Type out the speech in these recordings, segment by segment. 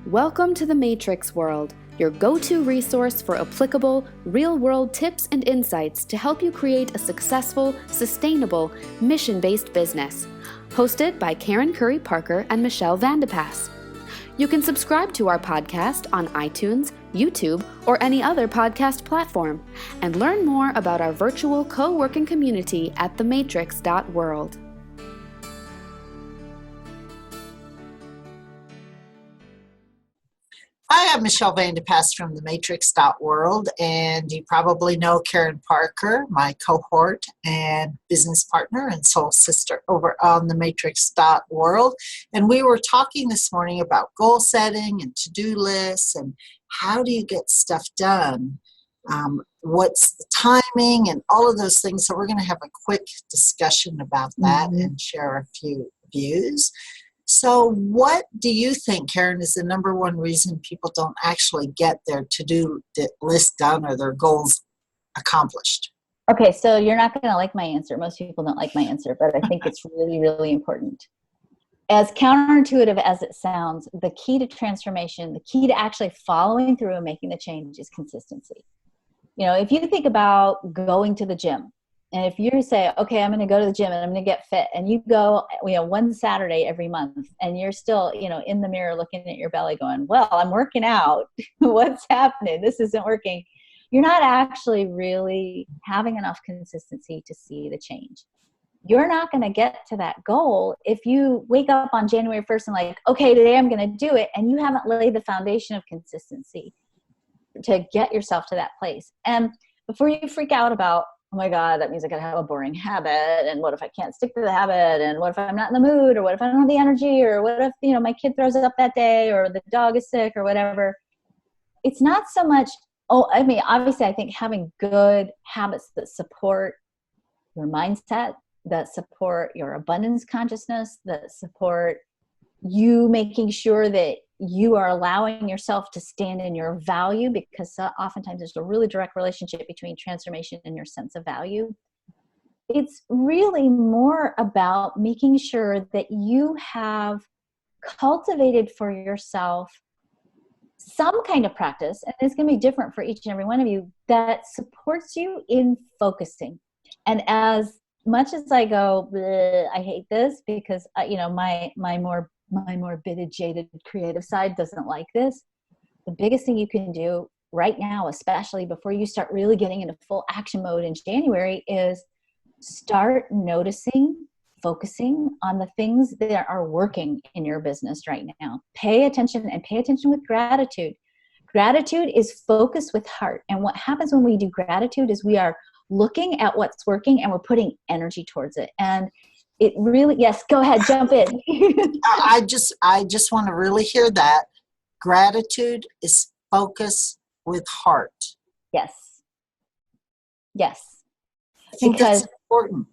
Welcome to the Matrix World, your go-to resource for applicable, real-world tips and insights to help you create a successful, sustainable, mission-based business. Hosted by Karen Curry Parker and Michelle Vandepass. You can subscribe to our podcast on iTunes, YouTube, or any other podcast platform, and learn more about our virtual co-working community at thematrix.world. Hi, I'm Michelle Vandepass from thematrix.world, and you probably know Karen Parker, my cohort and business partner and soul sister over on thematrix.world. And we were talking this morning about goal setting and to-do lists and how do you get stuff done, what's the timing and all of those things. So we're going to have a quick discussion about that and share a few views. So what do you think, Karen, is the number one reason people don't actually get their to-do list done or their goals accomplished? Okay, so you're not going to like my answer. Most people don't like my answer, but I think it's really, really important. As counterintuitive as it sounds, the key to transformation, the key to actually following through and making the change is consistency. You know, if you think about going to the gym, and if you say, okay, I'm going to go to the gym and I'm going to get fit, and you go, one Saturday every month, and you're still, in the mirror looking at your belly going, well, I'm working out. What's happening? This isn't working. You're not actually really having enough consistency to see the change. You're not going to get to that goal if you wake up on January 1st and like, okay, today I'm going to do it. And you haven't laid the foundation of consistency to get yourself to that place. And before you freak out about, oh my God, that means I gotta have a boring habit. And what if I can't stick to the habit? And what if I'm not in the mood? Or what if I don't have the energy? Or what if, my kid throws it up that day, or the dog is sick, or whatever? It's not so much, obviously I think having good habits that support your mindset, that support your abundance consciousness, that support you making sure that you are allowing yourself to stand in your value, because oftentimes there's a really direct relationship between transformation and your sense of value. It's really more about making sure that you have cultivated for yourself some kind of practice, and it's going to be different for each and every one of you, that supports you in focusing. And as much as I go, I hate this because, my morbid, jaded, creative side doesn't like this. The biggest thing you can do right now, especially before you start really getting into full action mode in January, is start noticing, focusing on the things that are working in your business right now. Pay attention, and pay attention with gratitude. Gratitude is focus with heart. And what happens when we do gratitude is we are looking at what's working and we're putting energy towards it. And it really, yes, go ahead, jump in. I just want to really hear that. Gratitude is focus with heart. Yes. I think that's important.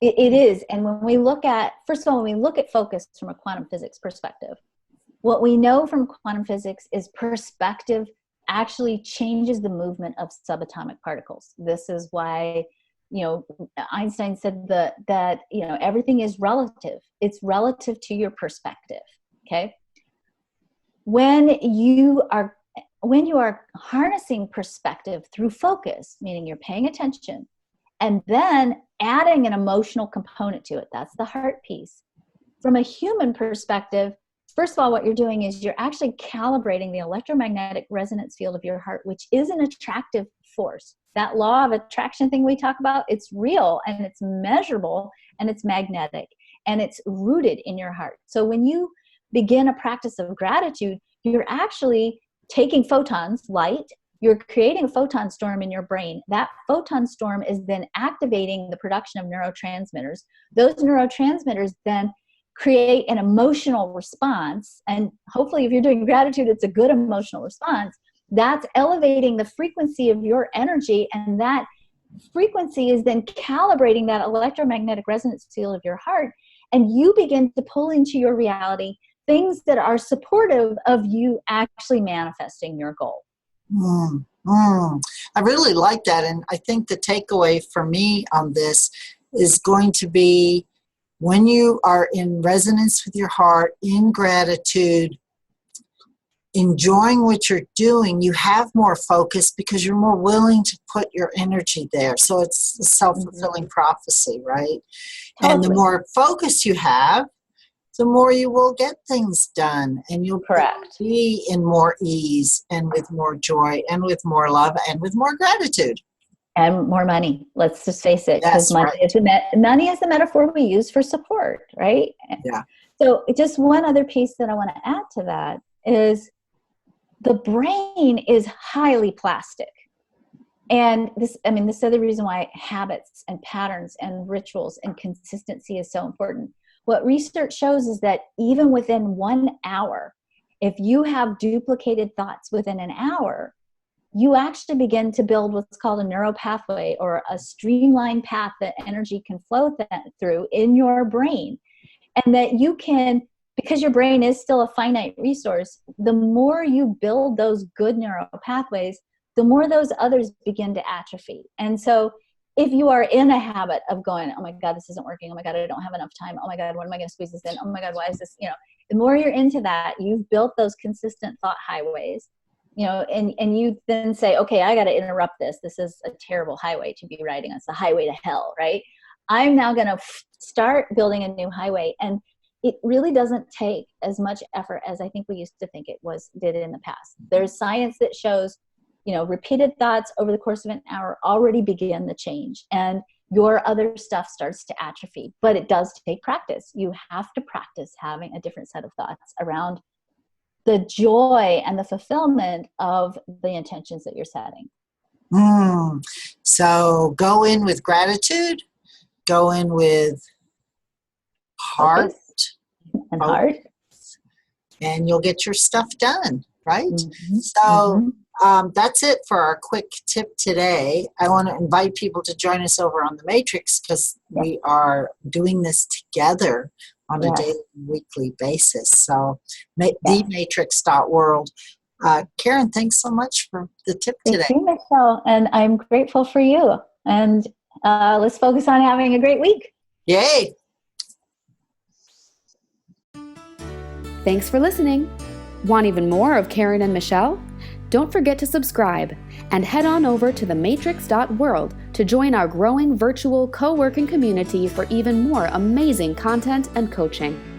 It is. And when we look at, first of all, when we look at focus from a quantum physics perspective, what we know from quantum physics is perspective actually changes the movement of subatomic particles. This is why Einstein said that everything is relative. It's relative to your perspective. Okay. When you are harnessing perspective through focus, meaning you're paying attention and then adding an emotional component to it, that's the heart piece. From a human perspective, first of all, what you're doing is you're actually calibrating the electromagnetic resonance field of your heart, which is an attractive force. That law of attraction thing we talk about, it's real and it's measurable and it's magnetic and it's rooted in your heart. So when you begin a practice of gratitude, you're actually taking photons, light, you're creating a photon storm in your brain. That photon storm is then activating the production of neurotransmitters. Those neurotransmitters then create an emotional response. And hopefully if you're doing gratitude, it's a good emotional response. That's elevating the frequency of your energy, and that frequency is then calibrating that electromagnetic resonance field of your heart, and you begin to pull into your reality things that are supportive of you actually manifesting your goal. I really like that, and I think the takeaway for me on this is going to be, when you are in resonance with your heart, in gratitude, enjoying what you're doing, you have more focus because you're more willing to put your energy there. So it's a self-fulfilling prophecy, right? Totally. And the more focus you have, the more you will get things done, and you'll be in more ease and with more joy and with more love and with more gratitude. And more money. Let's just face it, because money is the metaphor we use for support, right? Yeah. So just one other piece that I want to add to that is the brain is highly plastic. And this is the reason why habits and patterns and rituals and consistency is so important. What research shows is that even within 1 hour, if you have duplicated thoughts within an hour, you actually begin to build what's called a neural pathway, or a streamlined path that energy can flow through in your brain. And that you can, because your brain is still a finite resource, the more you build those good neural pathways, the more those others begin to atrophy. And so if you are in a habit of going, oh my God, this isn't working. Oh my God, I don't have enough time. Oh my God, when am I going to squeeze this in? Oh my God, why is this, the more you're into that, you've built those consistent thought highways, and you then say, okay, I got to interrupt this. This is a terrible highway to be riding. It's the highway to hell, right? I'm now going to start building a new highway. And it really doesn't take as much effort as I think we used to think it did in the past. There's science that shows, repeated thoughts over the course of an hour already begin the change, and your other stuff starts to atrophy. But it does take practice. You have to practice having a different set of thoughts around the joy and the fulfillment of the intentions that you're setting. So go in with gratitude, go in with heart and heart, and you'll get your stuff done, right? So that's it for our quick tip today. I want to invite people to join us over on The Matrix, because we are doing this together on a daily, weekly basis. So thematrix.world. Karen, thanks so much for the tip today. Thank you, Michelle, and I'm grateful for you. And let's focus on having a great week. Yay! Thanks for listening. Want even more of Karen and Michelle? Don't forget to subscribe and head on over to thematrix.world to join our growing virtual co-working community for even more amazing content and coaching.